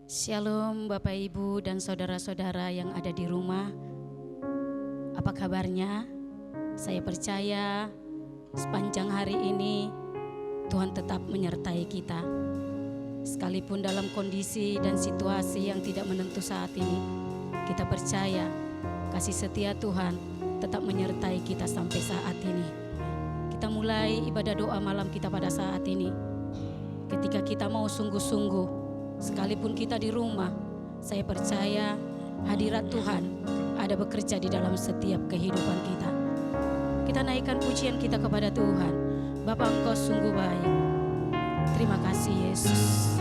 Shalom Bapak Ibu dan saudara-saudara yang ada di rumah. Apa kabarnya? Saya percaya sepanjang hari ini Tuhan tetap menyertai kita. Sekalipun dalam kondisi dan situasi yang tidak menentu saat ini, kita percaya kasih setia Tuhan tetap menyertai kita sampai saat ini. Kita mulai ibadah doa malam kita pada saat ini. Ketika kita mau sungguh-sungguh, sekalipun kita di rumah, saya percaya hadirat Tuhan ada bekerja di dalam setiap kehidupan kita. Kita naikkan pujian kita kepada Tuhan. Bapa, Engkau sungguh baik. Terima kasih Yesus.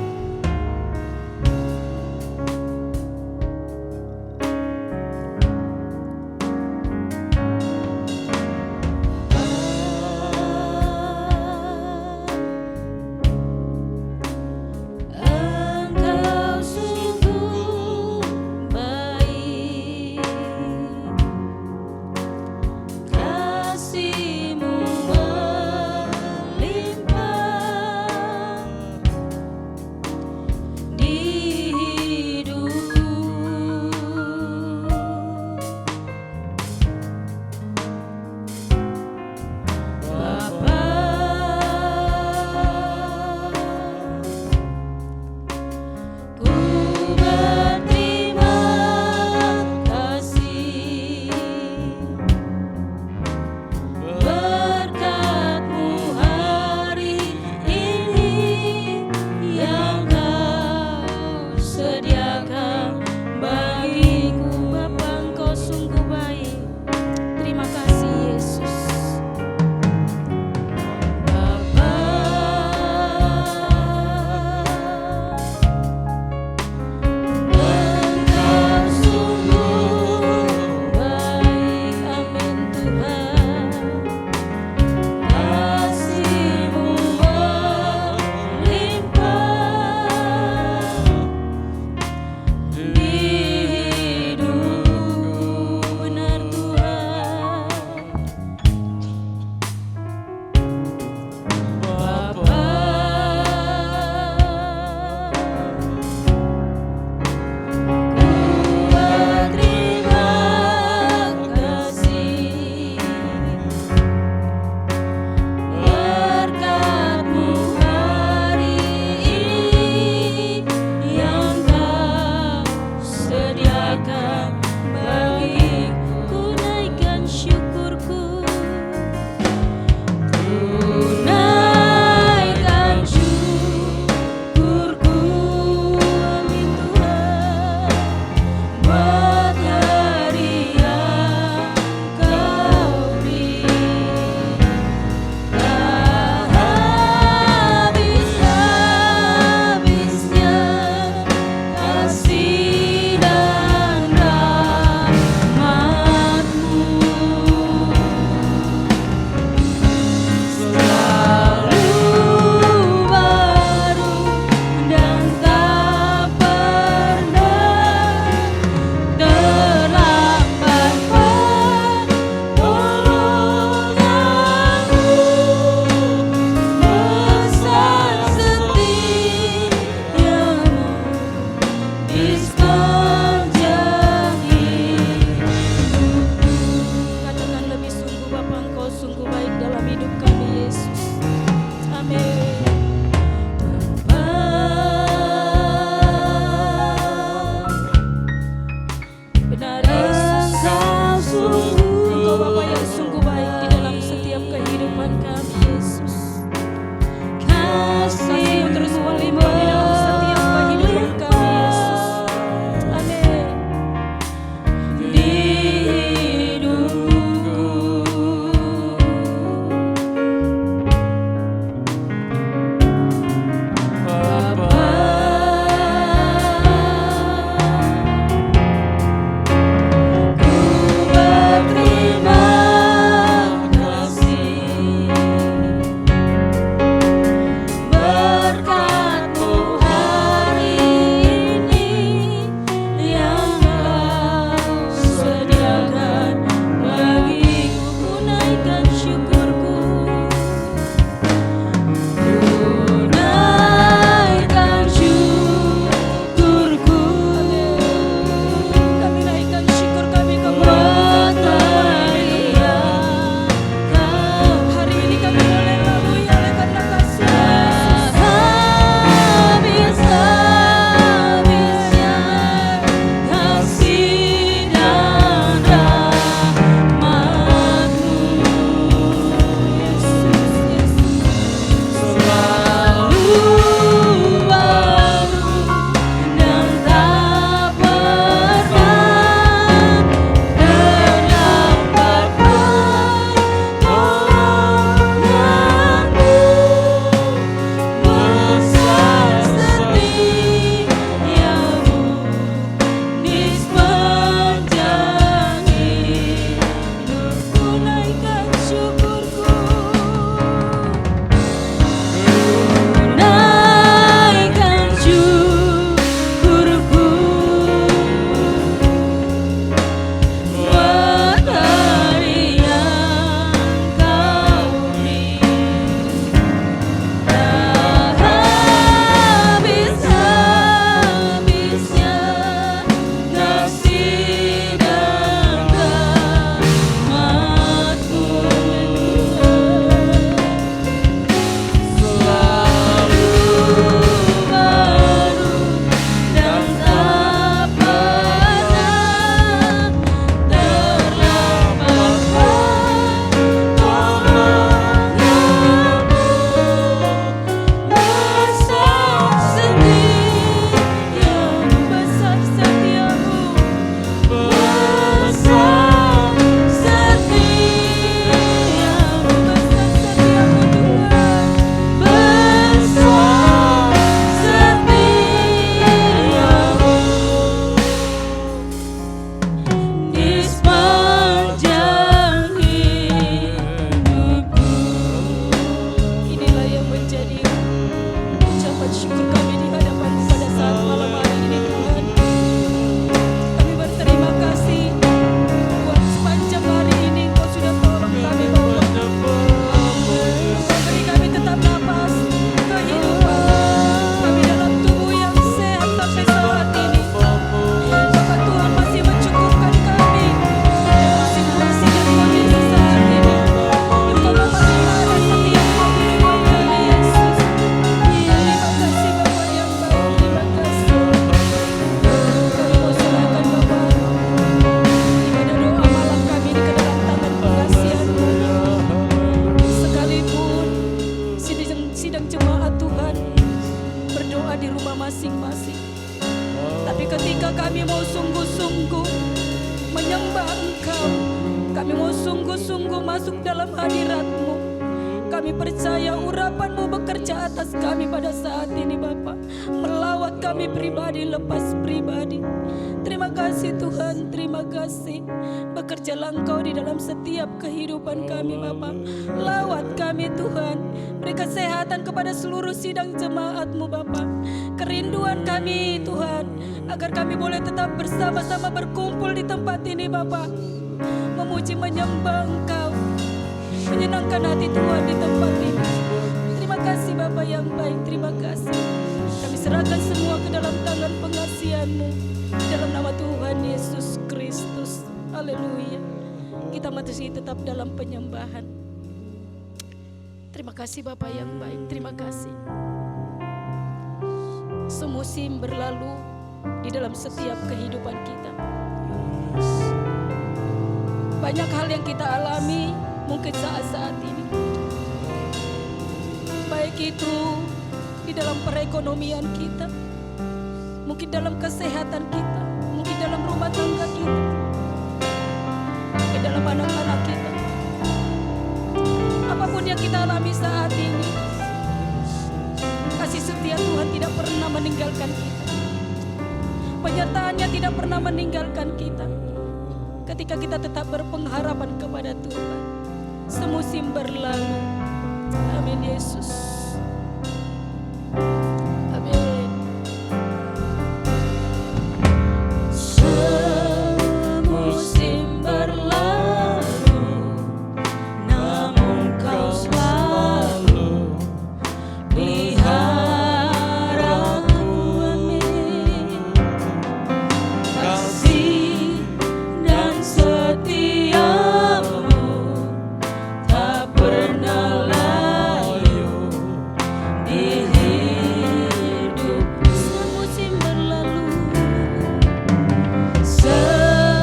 ketika kami mau sungguh-sungguh menyembah Engkau, kami mau sungguh-sungguh masuk dalam hadirat-Mu, kami percaya urapan-Mu bekerja atas kami pada saat ini Bapa, melawat kami pribadi lepas pribadi. Terima kasih Tuhan, terima kasih. Bekerjalah Engkau di dalam setiap kehidupan kami Bapa. Lawat kami Tuhan, beri kesehatan kepada seluruh sidang jemaat-Mu Bapa. Kerinduan kami Tuhan, agar kami boleh tetap bersama-sama berkumpul di tempat ini Bapa, memuji menyembah Engkau, menyenangkan hati Tuhan di tempat ini. Terima kasih Bapa yang baik, terima kasih. Kami serahkan semua ke dalam tangan pengasihan-Mu, dalam nama Tuhan Yesus Kristus. Haleluya. Kita masih tetap dalam penyembahan. Terima kasih Bapa yang baik, terima kasih. Semusim berlalu di dalam setiap kehidupan kita. Banyak hal yang kita alami mungkin saat-saat ini, baik itu di dalam perekonomian kita, mungkin dalam kesehatan kita, mungkin dalam rumah tangga kita, mungkin dalam anak-anak kita. Apapun yang kita alami saat ini, kasih setia Tuhan tidak pernah meninggalkan kita. Penyertaannya tidak pernah meninggalkan kita. Ketika kita tetap berpengharapan kepada Tuhan, semusim berlalu. Amin Yesus. Amin. Semusim berlalu, namun Kau selalu peliharaku. Amin. Kasih dan setiamu tak pernah layu di hidupku. Semusim berlalu,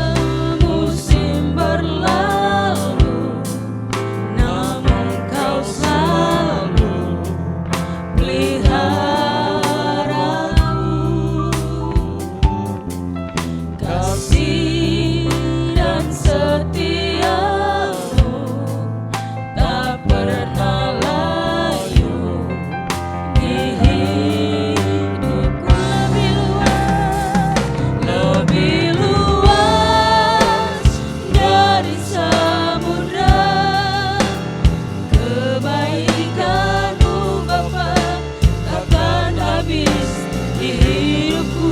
semusim berlalu, namun Kau selalu peliharaku. Kasih dan setiamu tak pernah layu di hidupku. Lebih luas dari samudra, kebaikan-Mu Bapa takkan habis di hidupku.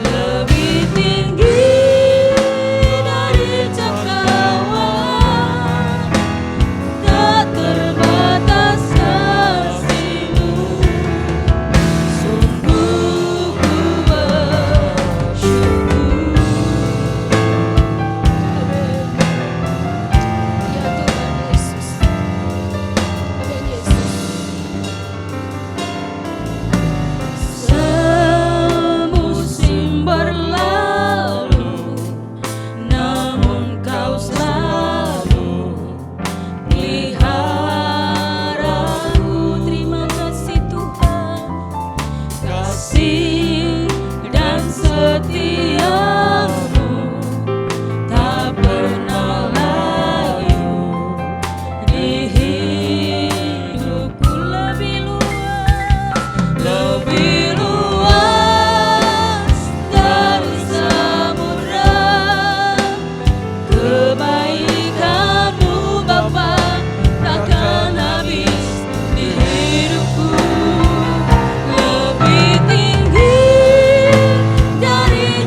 Lebih tinggi dari cakrawala, tak terbatas kasih-Mu. Sungguh ku bersyukur. Amin. Ya Tuhan Yesus. Amin Yesus. Semusim berlalu, namun Kau selalu peliharaku. Terima kasih Tuhan. Kasih dan setiamu tak pernah layu di hidupku. Lebih luas dari samudra, kebaikan-Mu Bapa takkan habis di hidupku. Lebih tinggi dari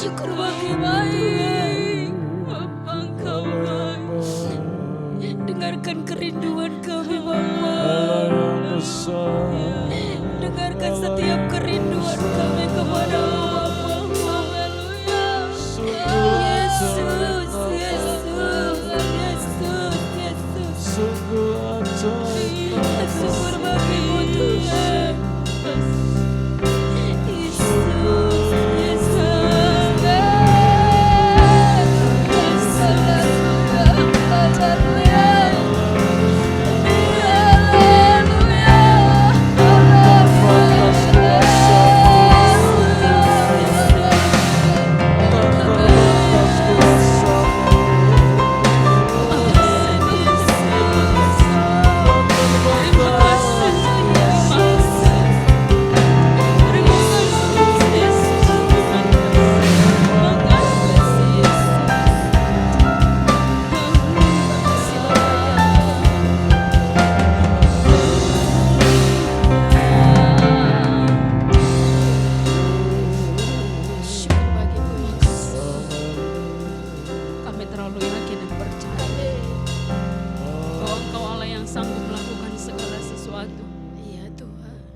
Syukur bagi baik, Bapa Engkau baik. Dengarkan kerinduan kami Bapa. Dengarkan setiap kerinduan kami kepada-Mu Bapa. Haleluya. Yesus, Yesus, Yesus, Yesus. Syukur bagi-Mu Tuhan.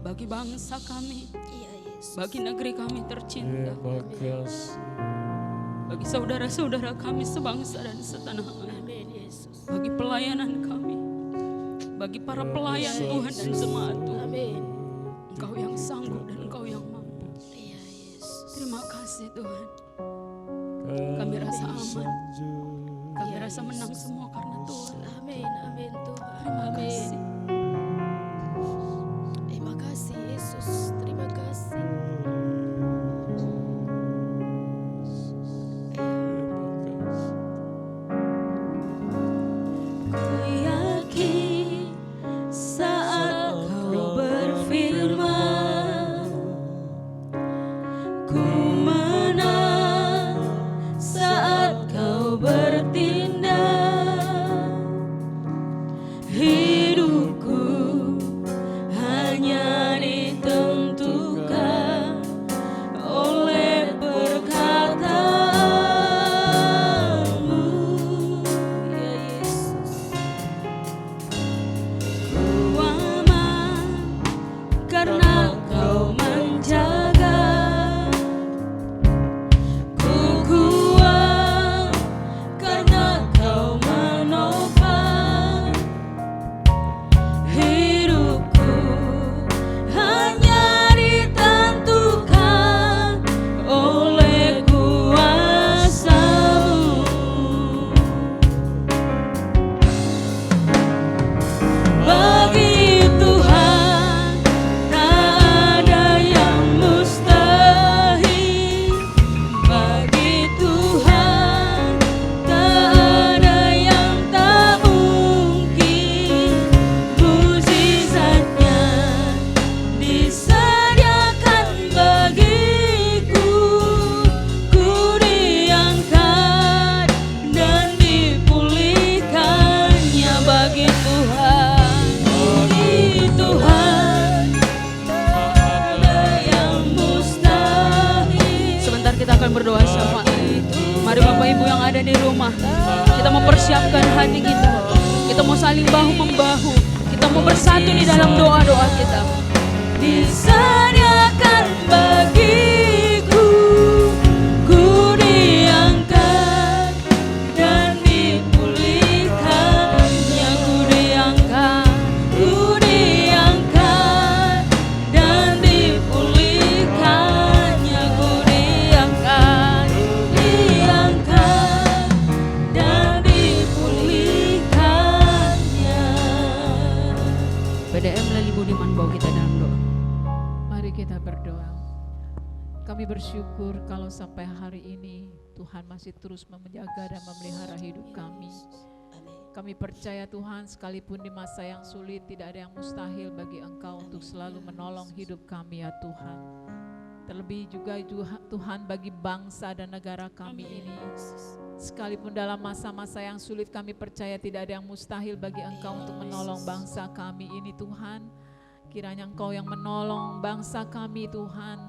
Bagi bangsa kami, bagi negeri kami tercinta, bagi saudara-saudara kami sebangsa dan setanah air, bagi pelayanan kami, bagi para pelayan Tuhan dan jemaat Tuhan. Engkau yang sanggup dan Engkau yang mampu. Terima kasih Tuhan. Kami rasa aman, kami rasa menang semua karena Tuhan. Amin, amin Tuhan. Terima kasih. Yesus, terima kasih. Ku yakin saat Kau berfirman, ku menang saat Kau bertindak. Hidupku hanya ditentukan oleh perkataanmu, ya Yesus. Ku aman karena Kau menjaga, ku kuat karena Kau menopang. Hidupku hanya ditentukan oleh kuasa-Mu. Bagi Tuhan tak ada yang mustahil. Bagi Tuhan tak ada yang tak mungkin. Mujizatnya disediakan bagiku, ku diangkat dan dipulihkannya. Bagi Tuhan tak ada yang mustahil. Sebentar kita akan berdoa syafaat. Mari Bapak Ibu yang ada di rumah, kita mempersiapkan hati kita. Kita mau saling bahu-membahu. Kita mau bersatu di dalam doa-doa kita. Disediakan bagiku, ku diangkat dan dipulihkannya. Ku diangkat dan dipulihkannya. Ku diangkat dan dipulihkannya. PDM Leli Budiman bawa kita dalam doa. Mari kita berdoa. Kami bersyukur kalau sampai hari ini Tuhan masih terus menjaga dan memelihara hidup kami. Kami percaya Tuhan, sekalipun di masa yang sulit tidak ada yang mustahil bagi Engkau untuk selalu menolong hidup kami ya Tuhan. Terlebih juga Tuhan bagi bangsa dan negara kami ini. Sekalipun dalam masa-masa yang sulit kami percaya tidak ada yang mustahil bagi Engkau untuk menolong bangsa kami ini Tuhan. Kiranya Engkau yang menolong bangsa kami Tuhan.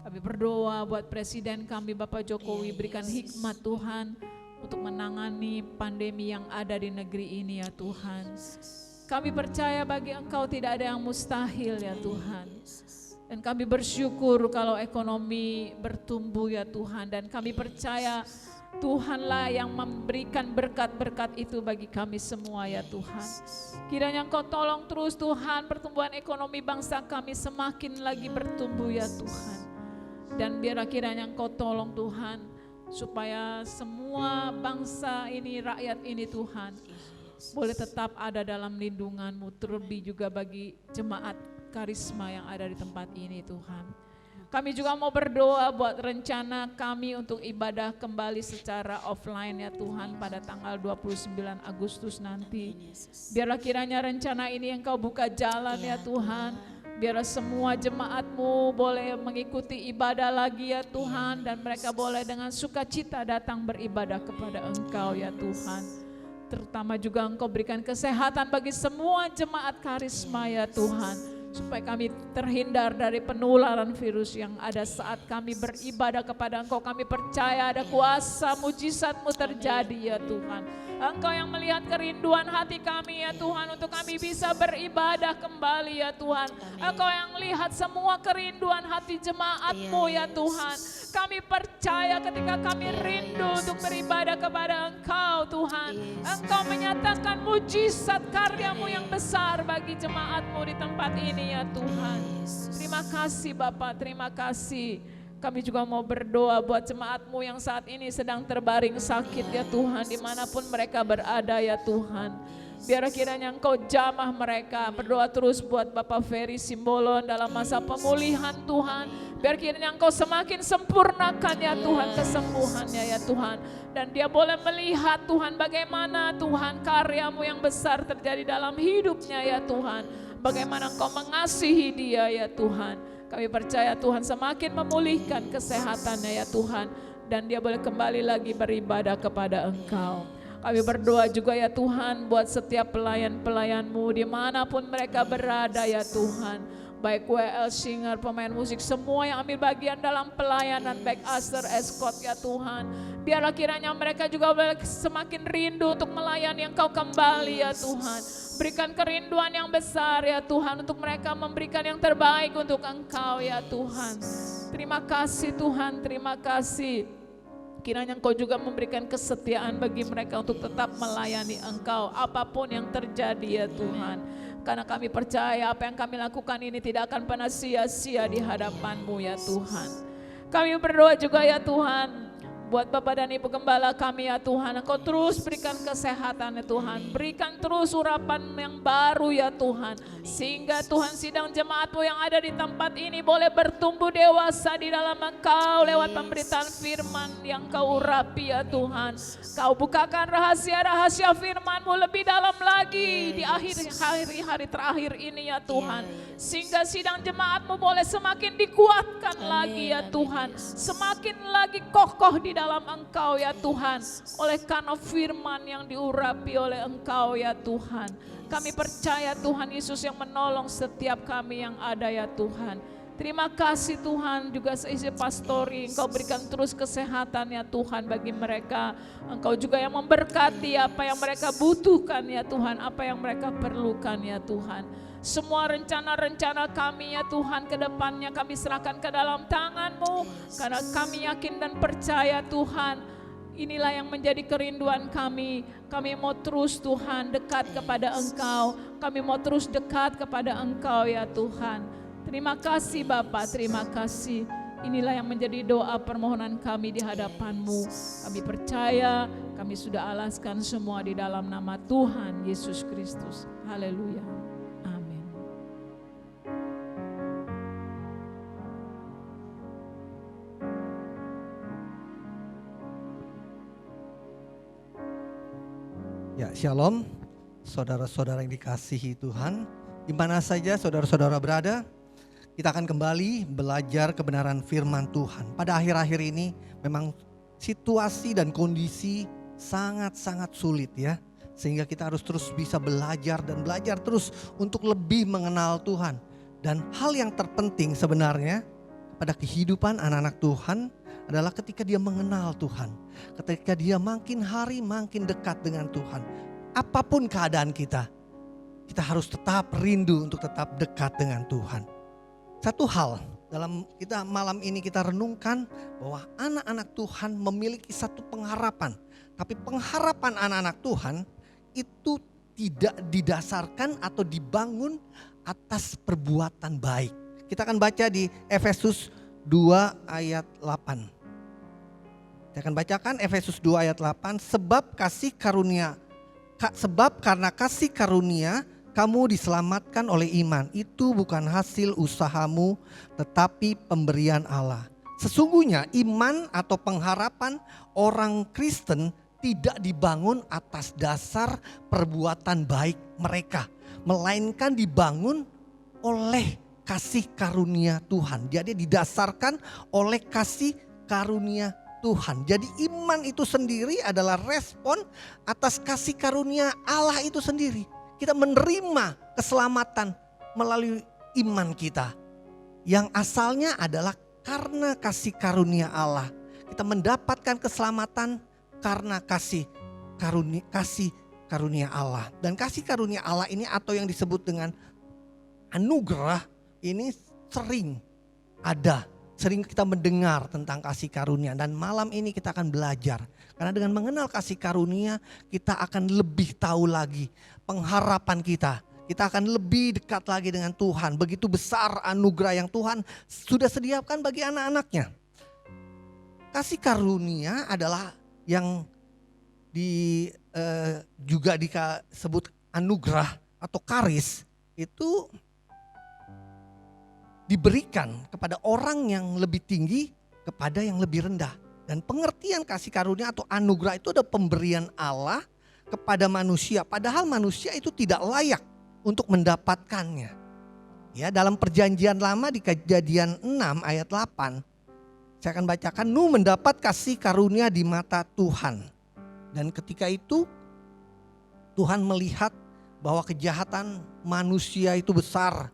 Kami Kami berdoa buat Presiden kami Bapak Jokowi, berikan hikmat Tuhan untuk menangani pandemi yang ada di negeri ini ya Tuhan. Kami percaya bagi Engkau tidak ada yang mustahil ya Tuhan. Dan kami bersyukur kalau ekonomi bertumbuh ya Tuhan. Dan kami percaya Tuhanlah yang memberikan berkat-berkat itu bagi kami semua ya Tuhan. Kiranya Engkau tolong terus Tuhan, pertumbuhan ekonomi bangsa kami semakin lagi bertumbuh ya Tuhan. Dan biarlah kiranya Engkau tolong Tuhan, supaya semua bangsa ini, rakyat ini Tuhan, boleh tetap ada dalam lindungan-Mu, terlebih juga bagi jemaat karisma yang ada di tempat ini Tuhan. Kami juga mau berdoa buat rencana kami untuk ibadah kembali secara offline ya Tuhan pada tanggal 29 Agustus nanti. Biarlah kiranya rencana ini Engkau buka jalan ya Tuhan. Biarlah semua jemaat-Mu boleh mengikuti ibadah lagi ya Tuhan. Dan mereka boleh dengan sukacita datang beribadah kepada Engkau ya Tuhan. Terutama juga Engkau berikan kesehatan bagi semua jemaat karisma ya Tuhan. Supaya kami terhindar dari penularan virus yang ada saat kami beribadah kepada Engkau. Kami percaya ada kuasa mujizat-Mu terjadi ya Tuhan. Engkau yang melihat kerinduan hati kami ya Tuhan, untuk kami bisa beribadah kembali ya Tuhan. Engkau yang melihat semua kerinduan hati jemaat-Mu ya Tuhan. Kami percaya ketika kami rindu untuk beribadah kepada Engkau Tuhan, Engkau menyatakan mujizat karya-Mu yang besar bagi jemaat-Mu di tempat ini ya Tuhan. Terima kasih Bapak, terima kasih. Kami juga mau berdoa buat jemaat-Mu yang saat ini sedang terbaring sakit ya Tuhan, dimanapun mereka berada ya Tuhan. Biar kiranya Engkau jamah mereka. Berdoa terus buat Bapak Ferry Simbolon dalam masa pemulihan Tuhan. Biar kiranya Engkau semakin sempurnakan ya Tuhan kesembuhannya ya Tuhan. Dan dia boleh melihat Tuhan bagaimana Tuhan karya-Mu yang besar terjadi dalam hidupnya ya Tuhan. Bagaimana Engkau mengasihi dia ya Tuhan. Kami percaya Tuhan semakin memulihkan kesehatannya ya Tuhan. Dan dia boleh kembali lagi beribadah kepada Engkau. Kami berdoa juga ya Tuhan buat setiap pelayan-pelayan-Mu dimanapun mereka berada ya Tuhan. Baik WL, singer, pemain musik, semua yang ambil bagian dalam pelayanan, baik usher, escort ya Tuhan. Biarlah kiranya mereka juga boleh semakin rindu untuk melayani Engkau kembali ya Tuhan. Berikan kerinduan yang besar ya Tuhan, untuk mereka memberikan yang terbaik untuk Engkau ya Tuhan. Terima kasih Tuhan, terima kasih. Kiranya Engkau juga memberikan kesetiaan bagi mereka untuk tetap melayani Engkau apapun yang terjadi ya Tuhan. Karena kami percaya apa yang kami lakukan ini tidak akan pernah sia-sia di hadapan-Mu ya Tuhan. Kami berdoa juga ya Tuhan buat Bapak dan Ibu Gembala kami ya Tuhan. Engkau terus berikan kesehatan ya Tuhan. Berikan terus urapan yang baru ya Tuhan. Sehingga Tuhan sidang jemaat-Mu yang ada di tempat ini boleh bertumbuh dewasa di dalam Engkau lewat pemberitaan firman yang Kau urapi ya Tuhan. Kau bukakan rahasia-rahasia firman-Mu lebih dalam lagi di akhir hari terakhir ini ya Tuhan. Sehingga sidang jemaat-Mu boleh semakin dikuatkan lagi ya Tuhan. Semakin lagi kokoh di dalam Engkau ya Tuhan. Oleh karena firman yang diurapi oleh Engkau ya Tuhan. Kami percaya Tuhan Yesus yang menolong setiap kami yang ada ya Tuhan. Terima kasih Tuhan, juga seisi pastori, Engkau berikan terus kesehatan ya Tuhan bagi mereka. Engkau juga yang memberkati apa yang mereka butuhkan ya Tuhan, apa yang mereka perlukan ya Tuhan. Semua rencana-rencana kami ya Tuhan ke depannya kami serahkan ke dalam tangan-Mu. Karena kami yakin dan percaya Tuhan, inilah yang menjadi kerinduan kami. Kami mau terus Tuhan dekat kepada Engkau. Kami mau terus dekat kepada Engkau ya Tuhan. Terima kasih Bapa, terima kasih. Inilah yang menjadi doa permohonan kami di hadapan-Mu. Kami percaya, kami sudah alaskan semua di dalam nama Tuhan Yesus Kristus. Haleluya. Amin. Ya, shalom, saudara-saudara yang dikasihi Tuhan. Di mana saja saudara-saudara berada, kita akan kembali belajar kebenaran firman Tuhan. Pada akhir-akhir ini memang situasi dan kondisi sangat-sangat sulit ya. Sehingga kita harus terus bisa belajar dan belajar terus untuk lebih mengenal Tuhan. Dan hal yang terpenting sebenarnya pada kehidupan anak-anak Tuhan adalah ketika dia mengenal Tuhan. Ketika dia makin hari makin dekat dengan Tuhan. Apapun keadaan kita harus tetap rindu untuk tetap dekat dengan Tuhan. Satu hal dalam kita malam ini kita renungkan bahwa anak-anak Tuhan memiliki satu pengharapan. Tapi pengharapan anak-anak Tuhan itu tidak didasarkan atau dibangun atas perbuatan baik. Kita akan baca di Efesus 2 ayat 8. Saya akan bacakan Efesus 2 ayat 8. Sebab karena kasih karunia kamu diselamatkan oleh iman. Itu bukan hasil usahamu tetapi pemberian Allah. Sesungguhnya iman atau pengharapan orang Kristen tidak dibangun atas dasar perbuatan baik mereka. Melainkan dibangun oleh kasih karunia Tuhan. Jadi didasarkan oleh kasih karunia Tuhan. Jadi iman itu sendiri adalah respon atas kasih karunia Allah itu sendiri. Kita menerima keselamatan melalui iman kita. Yang asalnya adalah karena kasih karunia Allah. Kita mendapatkan keselamatan karena kasih karunia Allah. Dan kasih karunia Allah ini atau yang disebut dengan anugerah ini sering ada. Sering kita mendengar tentang kasih karunia dan malam ini kita akan belajar. Karena dengan mengenal kasih karunia kita akan lebih tahu lagi pengharapan kita. Kita akan lebih dekat lagi dengan Tuhan. Begitu besar anugerah yang Tuhan sudah sediakan bagi anak-anaknya. Kasih karunia adalah yang juga disebut anugerah atau karis itu diberikan kepada orang yang lebih tinggi kepada yang lebih rendah. Dan pengertian kasih karunia atau anugerah itu ada pemberian Allah kepada manusia. Padahal manusia itu tidak layak untuk mendapatkannya. Ya, dalam perjanjian lama di Kejadian 6 ayat 8. Saya akan bacakan, Nuh mendapat kasih karunia di mata Tuhan. Dan ketika itu Tuhan melihat bahwa kejahatan manusia itu besar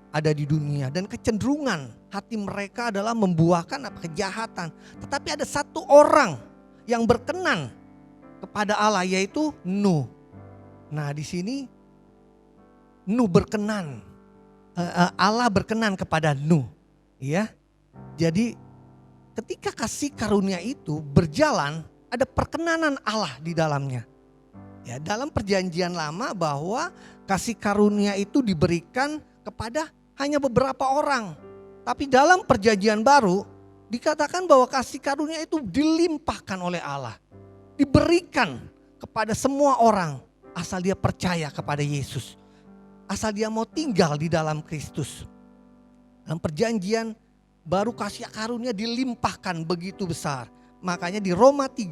ada di dunia dan kecenderungan hati mereka adalah membuahkan kejahatan. Tetapi ada satu orang yang berkenan kepada Allah yaitu Nuh. Nah, di sini Nuh berkenan, Allah berkenan kepada Nuh, ya. Jadi ketika kasih karunia itu berjalan, ada perkenanan Allah di dalamnya. Ya, dalam perjanjian lama bahwa kasih karunia itu diberikan kepada hanya beberapa orang. Tapi dalam perjanjian baru dikatakan bahwa kasih karunia itu dilimpahkan oleh Allah. Diberikan kepada semua orang asal dia percaya kepada Yesus. Asal dia mau tinggal di dalam Kristus. Dalam perjanjian baru kasih karunia dilimpahkan begitu besar. Makanya di Roma 5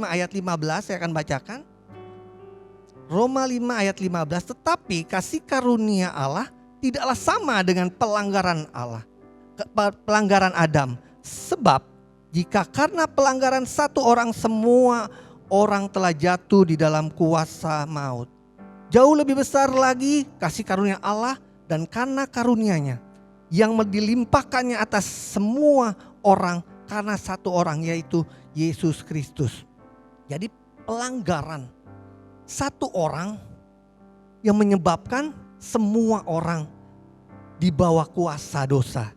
ayat 15 saya akan bacakan. Roma 5 ayat 15, tetapi kasih karunia Allah tidaklah sama dengan pelanggaran Adam. Sebab jika karena pelanggaran satu orang semua orang telah jatuh di dalam kuasa maut. Jauh lebih besar lagi kasih karunia Allah dan karena karunianya yang dilimpahkannya atas semua orang karena satu orang yaitu Yesus Kristus. Jadi pelanggaran satu orang yang menyebabkan semua orang di bawah kuasa dosa.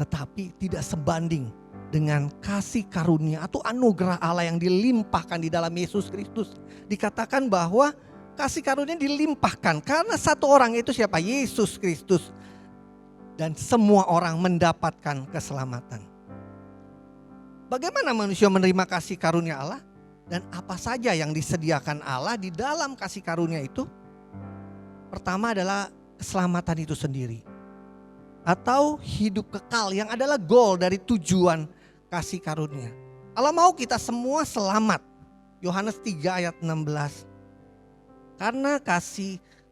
Tetapi tidak sebanding dengan kasih karunia atau anugerah Allah yang dilimpahkan di dalam Yesus Kristus. Dikatakan bahwa kasih karunia dilimpahkan karena satu orang itu siapa? Yesus Kristus. Dan semua orang mendapatkan keselamatan. Bagaimana manusia menerima kasih karunia Allah? Dan apa saja yang disediakan Allah di dalam kasih karunia itu? Pertama adalah keselamatan itu sendiri. Atau hidup kekal yang adalah goal dari tujuan kasih karunia. Allah mau kita semua selamat. Yohanes 3 ayat 16.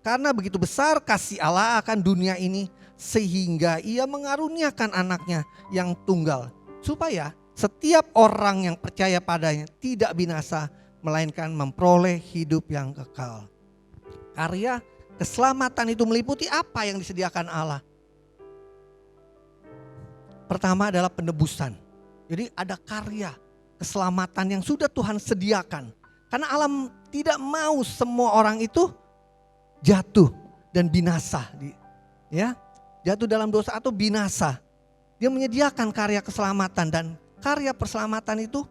Karena begitu besar kasih Allah akan dunia ini sehingga ia mengaruniakan anaknya yang tunggal. Supaya setiap orang yang percaya padanya tidak binasa melainkan memperoleh hidup yang kekal. Karya keselamatan itu meliputi apa yang disediakan Allah? pertama adalah penebusan. Jadi ada karya keselamatan yang sudah Tuhan sediakan. Karena alam tidak mau semua orang itu jatuh dan binasa. Ya, jatuh dalam dosa atau binasa. Dia menyediakan karya keselamatan, dan karya perselamatan itu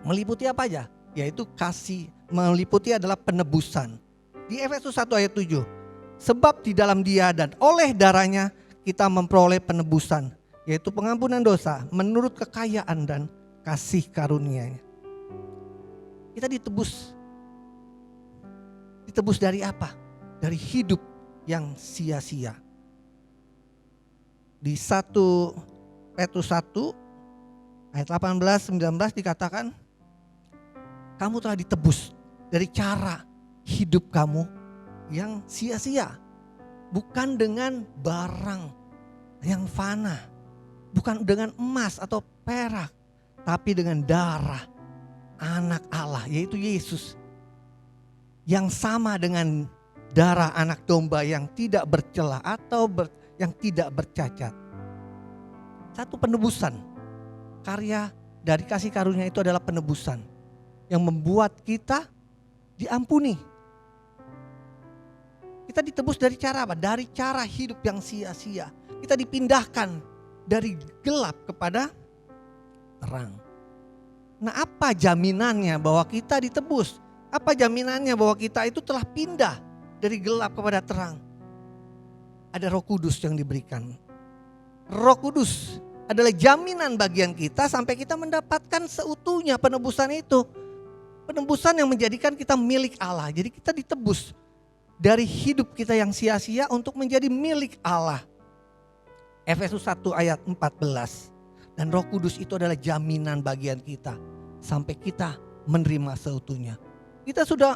meliputi apa aja? Yaitu kasih, meliputi adalah penebusan. Di Efesus 1 ayat 7. Sebab di dalam Dia dan oleh darahnya kita memperoleh penebusan, yaitu pengampunan dosa menurut kekayaan dan kasih karunia-Nya. Kita ditebus. Ditebus dari apa? Dari hidup yang sia-sia. Di 1 Petrus 1 ayat 18-19 dikatakan, kamu telah ditebus dari cara hidup kamu yang sia-sia. Bukan dengan barang yang fana, bukan dengan emas atau perak, tapi dengan darah anak Allah, yaitu Yesus. Yang sama dengan darah anak domba yang tidak bercela atau yang tidak bercacat. Satu penebusan. Karya dari kasih karunia itu adalah penebusan yang membuat kita diampuni. Kita ditebus dari cara apa? Dari cara hidup yang sia-sia. Kita dipindahkan dari gelap kepada terang. Nah, apa jaminannya bahwa kita ditebus? Apa jaminannya bahwa kita itu telah pindah dari gelap kepada terang? Ada Roh Kudus yang diberikan. Roh Kudus adalah jaminan bagian kita sampai kita mendapatkan seutuhnya penebusan itu. Penebusan yang menjadikan kita milik Allah. Jadi kita ditebus dari hidup kita yang sia-sia untuk menjadi milik Allah. Efesus 1 ayat 14. Dan Roh Kudus itu adalah jaminan bagian kita sampai kita menerima seutuhnya. Kita sudah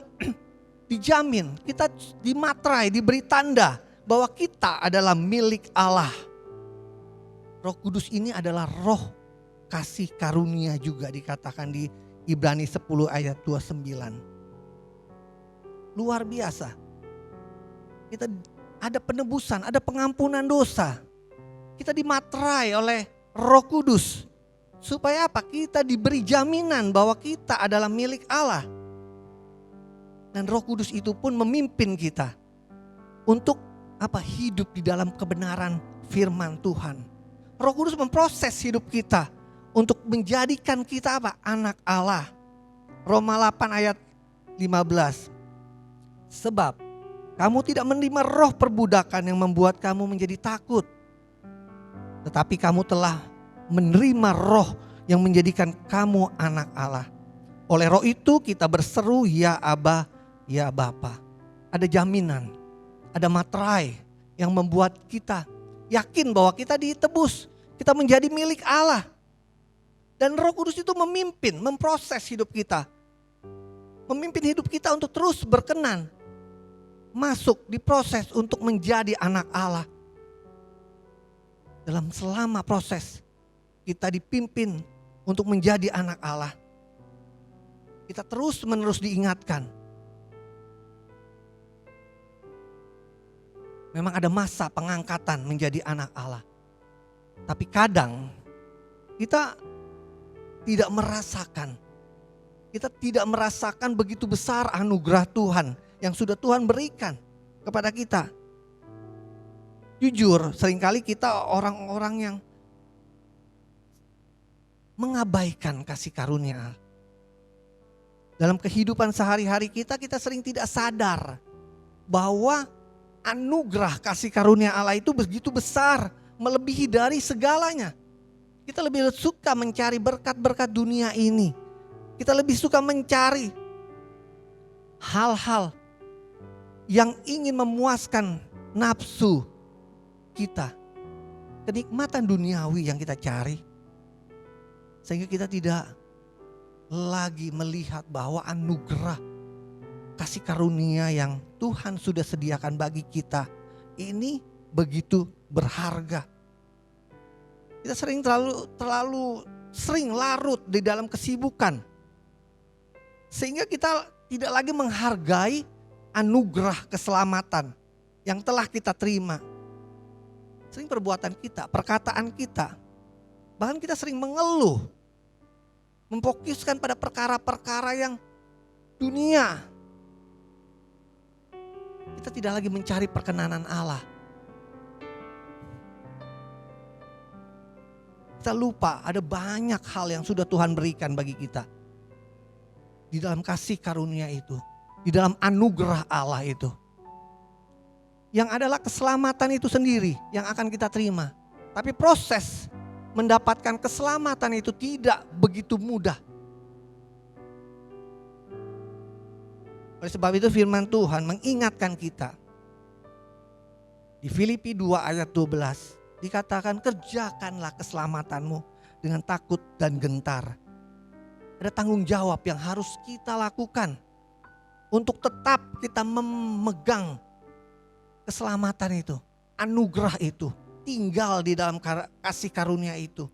dijamin, kita dimaterai, diberi tanda bahwa kita adalah milik Allah. Roh Kudus ini adalah roh kasih karunia juga dikatakan di Ibrani 10 ayat 29. Luar biasa. Kita ada penebusan, ada pengampunan dosa. Kita dimaterai oleh Roh Kudus. Supaya apa? Kita diberi jaminan bahwa kita adalah milik Allah. Dan Roh Kudus itu pun memimpin kita untuk apa? Hidup di dalam kebenaran firman Tuhan. Roh Kudus memproses hidup kita untuk menjadikan kita apa? Anak Allah. Roma 8 ayat 15. Sebab kamu tidak menerima roh perbudakan yang membuat kamu menjadi takut. Tetapi kamu telah menerima roh yang menjadikan kamu anak Allah. Oleh roh itu kita berseru, ya Aba, ya Bapa. Ada jaminan, ada materai yang membuat kita yakin bahwa kita ditebus, kita menjadi milik Allah. Dan Roh Kudus itu memimpin, memproses hidup kita. Memimpin hidup kita untuk terus berkenan. Masuk, diproses untuk menjadi anak Allah. Dalam selama proses kita dipimpin untuk menjadi anak Allah. Kita terus menerus diingatkan. Memang ada masa pengangkatan menjadi anak Allah. Tapi kadang kita tidak merasakan. Kita tidak merasakan begitu besar anugerah Tuhan yang sudah Tuhan berikan kepada kita. Jujur, seringkali kita orang-orang yang mengabaikan kasih karunia. Dalam kehidupan sehari-hari kita sering tidak sadar bahwa anugerah kasih karunia Allah itu begitu besar, melebihi dari segalanya. Kita lebih suka mencari berkat-berkat dunia ini. Kita lebih suka mencari hal-hal yang ingin memuaskan nafsu kita. Kenikmatan duniawi yang kita cari. Sehingga kita tidak lagi melihat bahwa anugerah kasih karunia yang Tuhan sudah sediakan bagi kita ini begitu berharga. Kita terlalu sering larut di dalam kesibukan. Sehingga kita tidak lagi menghargai anugerah keselamatan yang telah kita terima. Sering perbuatan kita, perkataan kita Bahkan kita sering mengeluh, memfokuskan pada perkara-perkara yang dunia. Kita tidak lagi mencari perkenanan Allah. Kita lupa ada banyak hal yang sudah Tuhan berikan bagi kita. Di dalam kasih karunia itu, di dalam anugerah Allah itu. Yang adalah keselamatan itu sendiri yang akan kita terima. Tapi proses mendapatkan keselamatan itu tidak begitu mudah. Oleh sebab itu firman Tuhan mengingatkan kita. Di Filipi 2 ayat 12 dikatakan, kerjakanlah keselamatanmu dengan takut dan gentar. Ada tanggung jawab yang harus kita lakukan untuk tetap kita memegang keselamatan itu, anugerah itu, tinggal di dalam kasih karunia itu.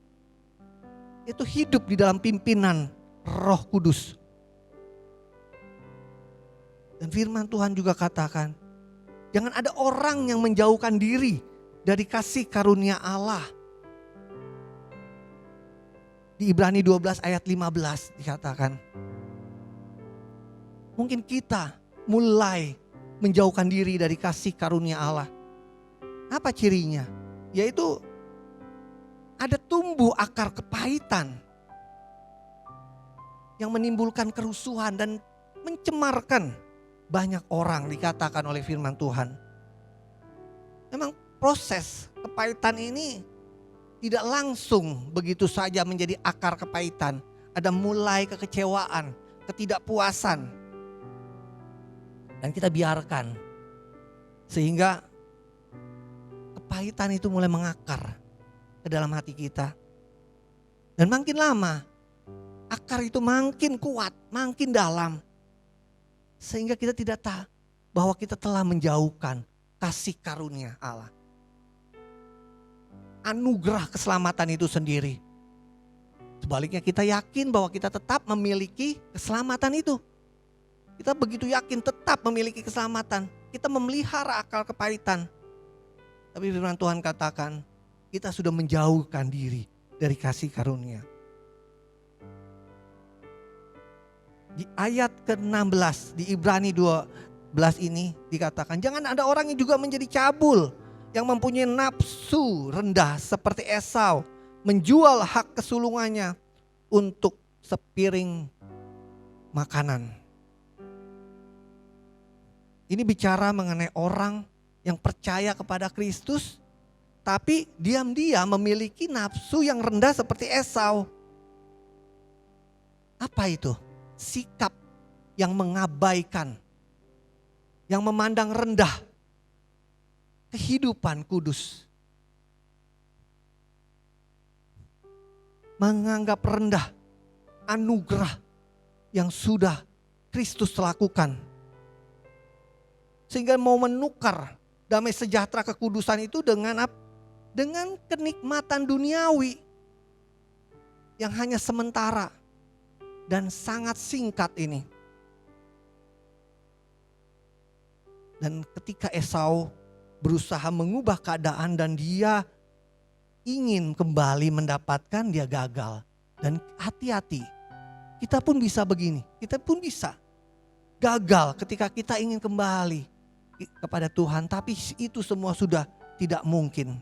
Itu hidup di dalam pimpinan Roh Kudus. Dan firman Tuhan juga katakan, jangan ada orang yang menjauhkan diri dari kasih karunia Allah. Di Ibrani 12 ayat 15 dikatakan, mungkin kita mulai menjauhkan diri dari kasih karunia Allah. Apa cirinya? Yaitu ada tumbuh akar kepahitan yang menimbulkan kerusuhan dan mencemarkan banyak orang, dikatakan oleh firman Tuhan. Memang proses kepahitan ini tidak langsung begitu saja menjadi akar kepahitan. Ada mulai kekecewaan, ketidakpuasan. Dan kita biarkan. Sehingga kepahitan itu mulai mengakar ke dalam hati kita. Dan makin lama, akar itu makin kuat, makin dalam. Sehingga kita tidak tahu bahwa kita telah menjauhkan kasih karunia Allah. Anugerah keselamatan itu sendiri. Sebaliknya kita yakin bahwa kita tetap memiliki keselamatan itu. Kita begitu yakin tetap memiliki keselamatan. Kita memelihara akal kepahitan. Tapi firman Tuhan katakan, kita sudah menjauhkan diri dari kasih karunia. Di ayat ke-16 di Ibrani 12 ini dikatakan, jangan ada orang yang juga menjadi cabul, yang mempunyai nafsu rendah seperti Esau, menjual hak kesulungannya untuk sepiring makanan. Ini bicara mengenai orang yang percaya kepada Kristus, tapi diam-diam memiliki nafsu yang rendah seperti Esau. Apa itu? Sikap yang mengabaikan, yang memandang rendah kehidupan kudus. Menganggap rendah anugerah yang sudah Kristus lakukan. Sehingga mau menukar damai sejahtera kekudusan itu dengan kenikmatan duniawi yang hanya sementara dan sangat singkat ini. Dan ketika Esau berusaha mengubah keadaan dan dia ingin kembali mendapatkan, dia gagal. Dan hati-hati, kita pun bisa begini, kita pun bisa gagal ketika kita ingin kembali kepada Tuhan, tapi itu semua sudah tidak mungkin.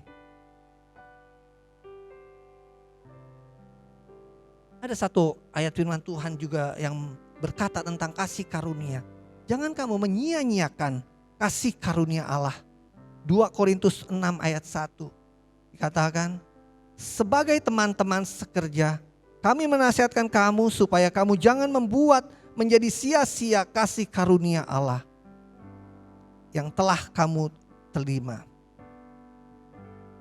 Ada satu ayat firman Tuhan juga yang berkata tentang kasih karunia. Jangan kamu menyia-nyiakan kasih karunia Allah. 2 Korintus 6 ayat 1 dikatakan, sebagai teman-teman sekerja, kami menasihatkan kamu supaya kamu jangan membuat menjadi sia-sia kasih karunia Allah yang telah kamu terima.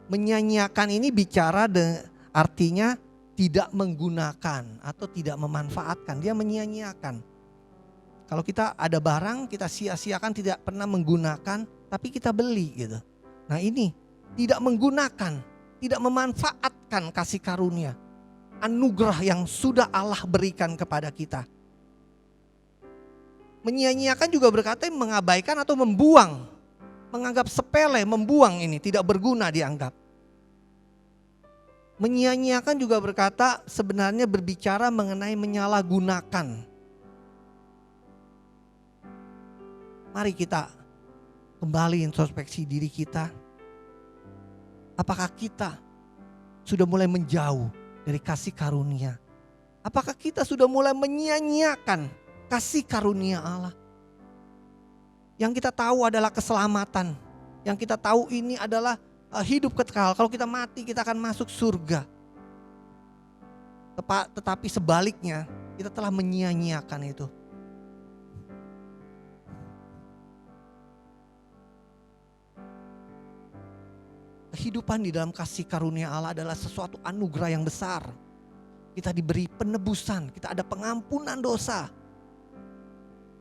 Menyia-nyiakan ini bicara artinya tidak menggunakan atau tidak memanfaatkan. Dia menyia-nyiakan. Kalau kita ada barang, kita sia-siakan, tidak pernah menggunakan, tapi kita beli gitu. Nah ini tidak menggunakan, tidak memanfaatkan kasih karunia, anugerah yang sudah Allah berikan kepada kita. Menyia-nyiakan juga berkata mengabaikan atau membuang, menganggap sepele, membuang ini, tidak berguna dianggap. Menyia-nyiakan juga berkata sebenarnya berbicara mengenai menyalahgunakan. Mari kita kembali introspeksi diri kita. Apakah kita sudah mulai menjauh dari kasih karunia? Apakah kita sudah mulai menyia-nyiakan kasih karunia Allah? Yang kita tahu adalah keselamatan. Yang kita tahu ini adalah hidup kekal. Kalau kita mati kita akan masuk surga. Tetapi sebaliknya kita telah menyia-nyiakan itu. Kehidupan di dalam kasih karunia Allah adalah sesuatu anugerah yang besar. Kita diberi penebusan, kita ada pengampunan dosa.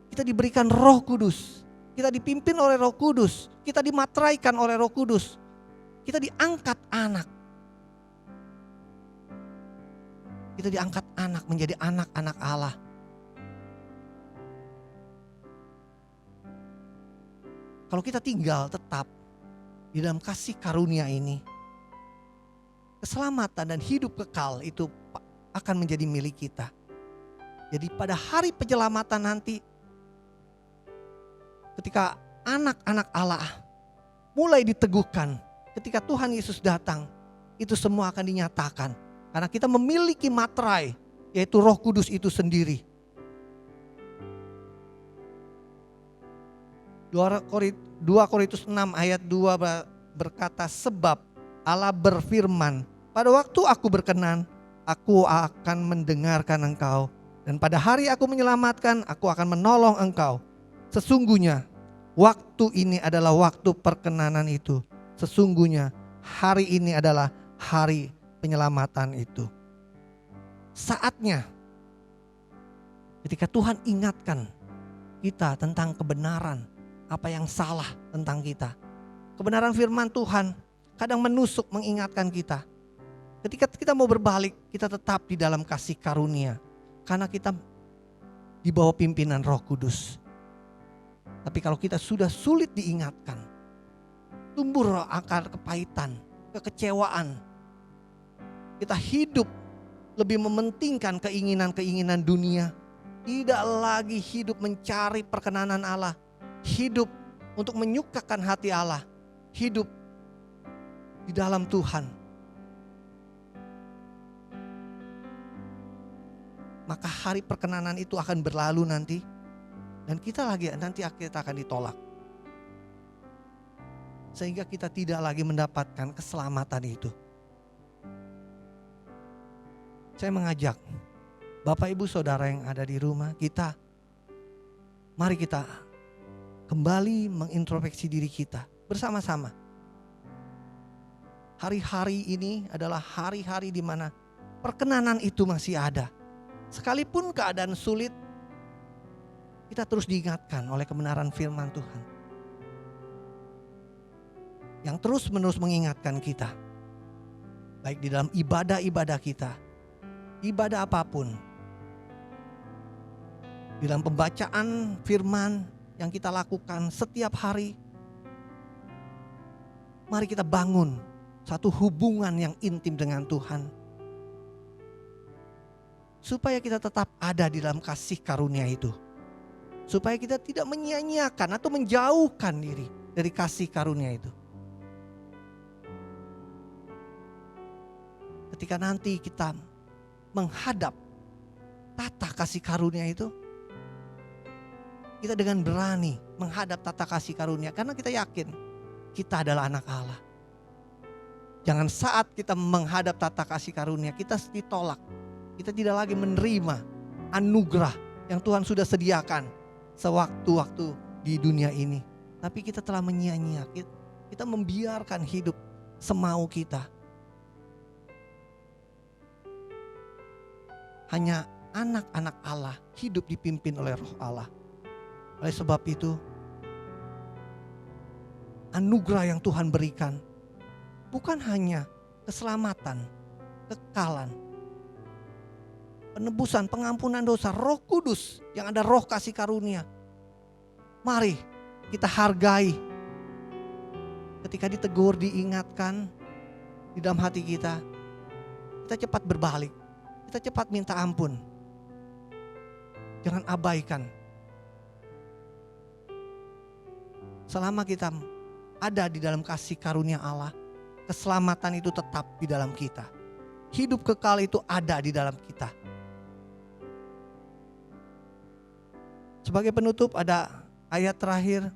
Kita diberikan Roh Kudus. Kita dipimpin oleh Roh Kudus. Kita dimateraikan oleh Roh Kudus. Kita diangkat anak. Kita diangkat anak menjadi anak-anak Allah. Kalau kita tinggal tetap di dalam kasih karunia ini, keselamatan dan hidup kekal itu akan menjadi milik kita. Jadi pada hari penyelamatan nanti, ketika anak-anak Allah mulai diteguhkan, ketika Tuhan Yesus datang, itu semua akan dinyatakan. Karena kita memiliki materai, yaitu Roh Kudus itu sendiri. 2 Korintus 6 ayat 2 berkata, sebab Allah berfirman, pada waktu aku berkenan, aku akan mendengarkan engkau. Dan pada hari aku menyelamatkan, aku akan menolong engkau. Sesungguhnya waktu ini adalah waktu perkenanan itu. Sesungguhnya hari ini adalah hari penyelamatan itu. Saatnya ketika Tuhan ingatkan kita tentang kebenaran, apa yang salah tentang kita. Kebenaran firman Tuhan kadang menusuk mengingatkan kita. Ketika kita mau berbalik, kita tetap di dalam kasih karunia. Karena kita di bawah pimpinan Roh Kudus. Tapi kalau kita sudah sulit diingatkan, tumbuh akar kepahitan, kekecewaan. Kita hidup lebih mementingkan keinginan-keinginan dunia. Tidak lagi hidup mencari perkenanan Allah. Hidup untuk menyukakan hati Allah. Hidup di dalam Tuhan. Maka hari perkenanan itu akan berlalu nanti. Dan nanti kita akan ditolak. Sehingga kita tidak lagi mendapatkan keselamatan itu. Saya mengajak Bapak Ibu Saudara yang ada di rumah kita, mari kita kembali mengintrospeksi diri kita bersama-sama. Hari-hari ini adalah hari-hari di mana perkenanan itu masih ada. Sekalipun keadaan sulit, kita terus diingatkan oleh kebenaran firman Tuhan. Yang terus-menerus mengingatkan kita. Baik di dalam ibadah-ibadah kita. Ibadah apapun. Di dalam pembacaan firman yang kita lakukan setiap hari. Mari kita bangun satu hubungan yang intim dengan Tuhan. Supaya kita tetap ada di dalam kasih karunia itu. Supaya kita tidak menyia-nyiakan atau menjauhkan diri dari kasih karunia itu. Ketika nanti kita menghadap tata kasih karunia itu, kita dengan berani menghadap tata kasih karunia karena kita yakin kita adalah anak Allah. Jangan saat kita menghadap tata kasih karunia kita ditolak. Kita tidak lagi menerima anugerah yang Tuhan sudah sediakan sewaktu-waktu di dunia ini. Tapi kita telah menyia-nyia, kita membiarkan hidup semau kita. Hanya anak-anak Allah hidup dipimpin oleh Roh Allah. Oleh sebab itu, anugerah yang Tuhan berikan bukan hanya keselamatan, kekekalan, penebusan, pengampunan dosa, Roh Kudus yang ada roh kasih karunia. Mari kita hargai. Ketika ditegur, diingatkan di dalam hati kita, kita cepat berbalik, kita cepat minta ampun. Jangan abaikan. Selama kita ada di dalam kasih karunia Allah, keselamatan itu tetap di dalam kita. Hidup kekal itu ada di dalam kita. Sebagai penutup ada ayat terakhir.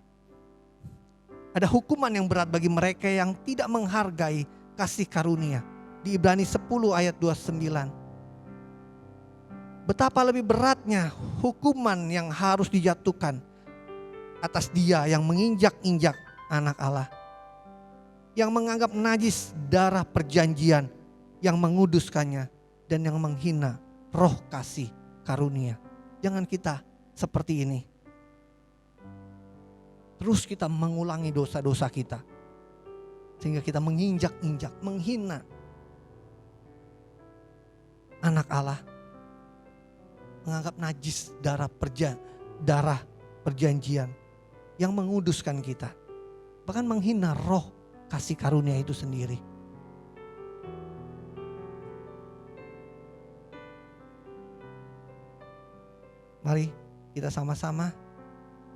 Ada hukuman yang berat bagi mereka yang tidak menghargai kasih karunia. Di Ibrani 10 ayat 29. Betapa lebih beratnya hukuman yang harus dijatuhkan atas dia yang menginjak-injak anak Allah. Yang menganggap najis darah perjanjian, yang menguduskannya dan yang menghina roh kasih karunia. Jangan kita seperti ini. Terus kita mengulangi dosa-dosa kita. Sehingga kita menginjak-injak, menghina anak Allah. Menganggap najis darah perjanjian yang menguduskan kita. Bahkan menghina roh kasih karunia itu sendiri. Mari kita sama-sama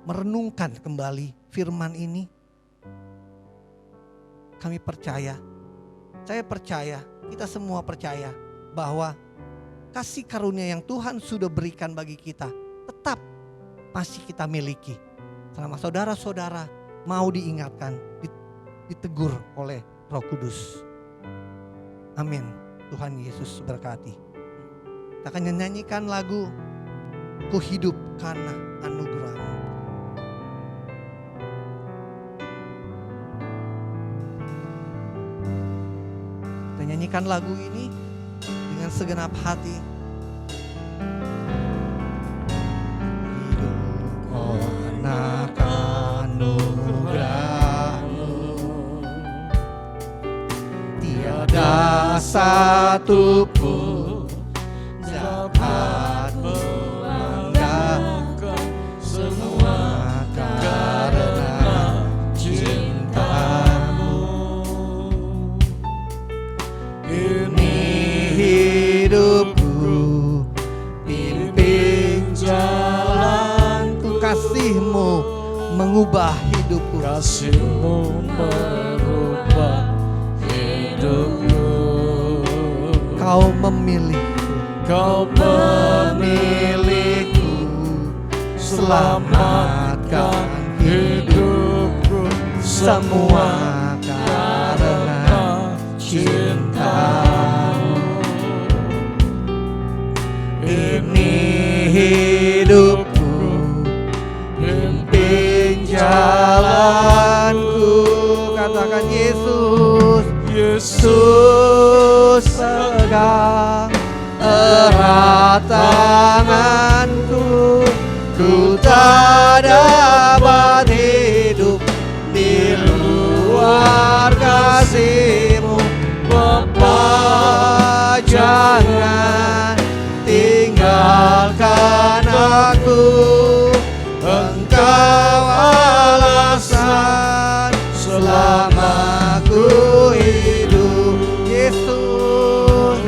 merenungkan kembali firman ini. Kami percaya, saya percaya, kita semua percaya bahwa kasih karunia yang Tuhan sudah berikan bagi kita tetap masih kita miliki. Selama saudara-saudara mau diingatkan, ditegur oleh Roh Kudus. Amin. Tuhan Yesus berkati. Kita akan menyanyikan lagu Ku Hidup Karena Anugerah-Mu. Kita nyanyikan lagu ini dengan segenap hati. Hidup karena anugerah-Mu, tiada satu pun dapat menggantikan semua karena cinta-Mu. Ini hidupku, pimpin jalanku. Kasih-Mu mengubah hidupku. Kasih-Mu merubah hidupku. Kau memilihku, Kau memilihku, selamatkan hidupku. semua karena cinta-Mu. Ini hidupku, pimpin jalanku. Katakan Yesus, Yesus pegang erat tanganku. Ku tak dapat hidup di luar kasih-Mu. Bapa, jangan tinggalkan aku. Engkau alasan selama ku hidup. Yesus,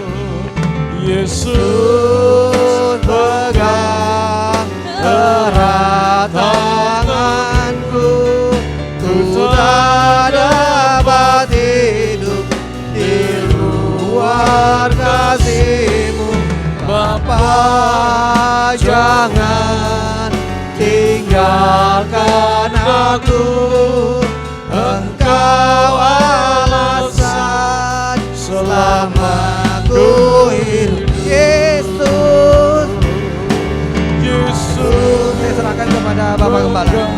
Yesus pegang erat tanganku. Ku tak dapat hidup di luar kasih-Mu. Bapa, jangan tinggalkan aku. Engkau alasan selama ku hidup. Yesus, Yesus, saya serahkan kepada Bapak Gembala.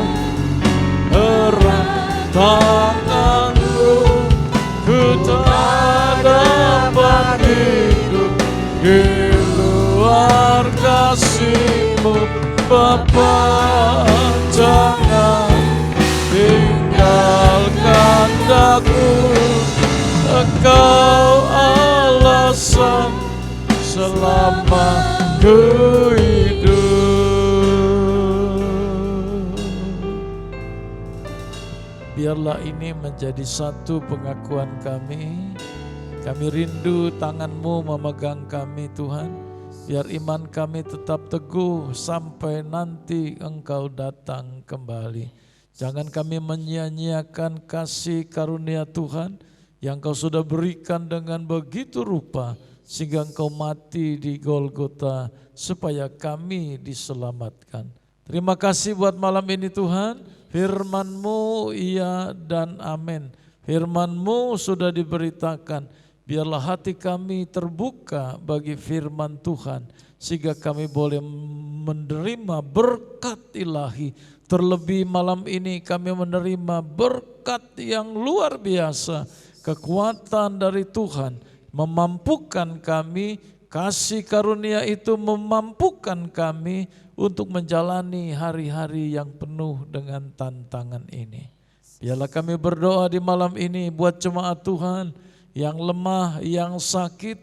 Erat tanganku, ku tak dapat hidup di luar kasih-Mu. Bapa, jangan tinggalkan aku. Engkau alasan selama ku hidup. Biarlah ini menjadi satu pengakuan kami Kami rindu tangan-Mu memegang kami Tuhan. Biar iman kami tetap teguh sampai nanti Engkau datang kembali. Jangan kami menyia-nyiakan kasih karunia Tuhan yang Kau sudah berikan dengan begitu rupa, sehingga Engkau mati di Golgota supaya kami diselamatkan. Terima kasih buat malam ini Tuhan. Firman-Mu iya dan amin. Firman-Mu sudah diberitakan. Biarlah hati kami terbuka bagi firman Tuhan, sehingga kami boleh menerima berkat ilahi. Terlebih malam ini kami menerima berkat yang luar biasa. Kekuatan dari Tuhan memampukan kami, kasih karunia itu memampukan kami untuk menjalani hari-hari yang penuh dengan tantangan ini. Biarlah kami berdoa di malam ini buat jemaat Tuhan yang lemah, yang sakit.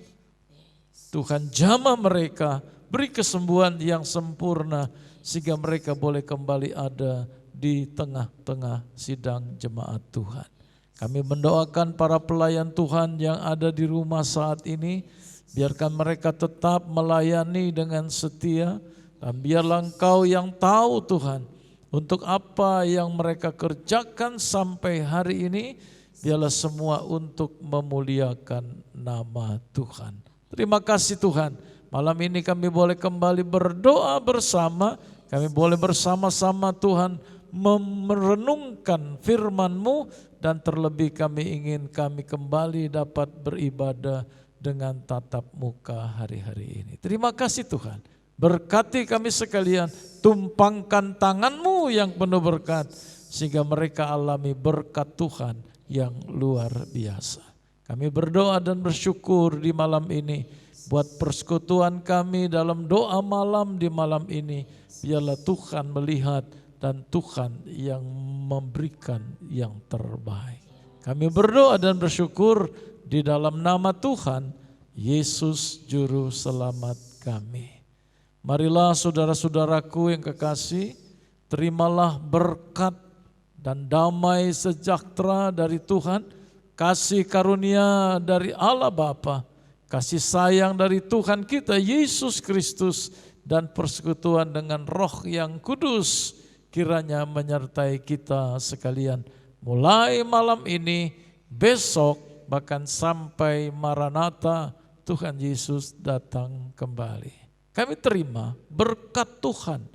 Tuhan jamah mereka, beri kesembuhan yang sempurna sehingga mereka boleh kembali ada di tengah-tengah sidang jemaat Tuhan. Kami mendoakan para pelayan Tuhan yang ada di rumah saat ini, biarkan mereka tetap melayani dengan setia, dan biarlah Engkau yang tahu Tuhan untuk apa yang mereka kerjakan sampai hari ini. Biarlah semua untuk memuliakan nama Tuhan. Terima kasih Tuhan. Malam ini kami boleh kembali berdoa bersama. Kami boleh bersama-sama Tuhan merenungkan firman-Mu. Dan terlebih kami kembali dapat beribadah dengan tatap muka hari-hari ini. Terima kasih Tuhan. Berkati kami sekalian. Tumpangkan tangan-Mu yang penuh berkat. Sehingga mereka alami berkat Tuhan yang luar biasa. Kami berdoa dan bersyukur di malam ini buat persekutuan kami dalam doa malam di malam ini. Biarlah Tuhan melihat dan Tuhan yang memberikan yang terbaik. Kami berdoa dan bersyukur di dalam nama Tuhan Yesus Juru Selamat kami. Marilah saudara-saudaraku yang kekasih, terimalah berkat dan damai sejahtera dari Tuhan, kasih karunia dari Allah Bapa, kasih sayang dari Tuhan kita Yesus Kristus, dan persekutuan dengan Roh yang Kudus kiranya menyertai kita sekalian mulai malam ini, besok, bahkan sampai Maranatha Tuhan Yesus datang kembali. Kami terima berkat Tuhan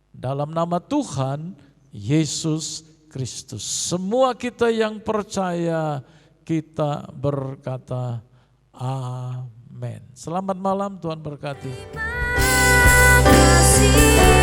dalam nama Tuhan Yesus Kristus. Semua kita yang percaya, kita berkata amin. Selamat malam, Tuhan berkati. Terima kasih.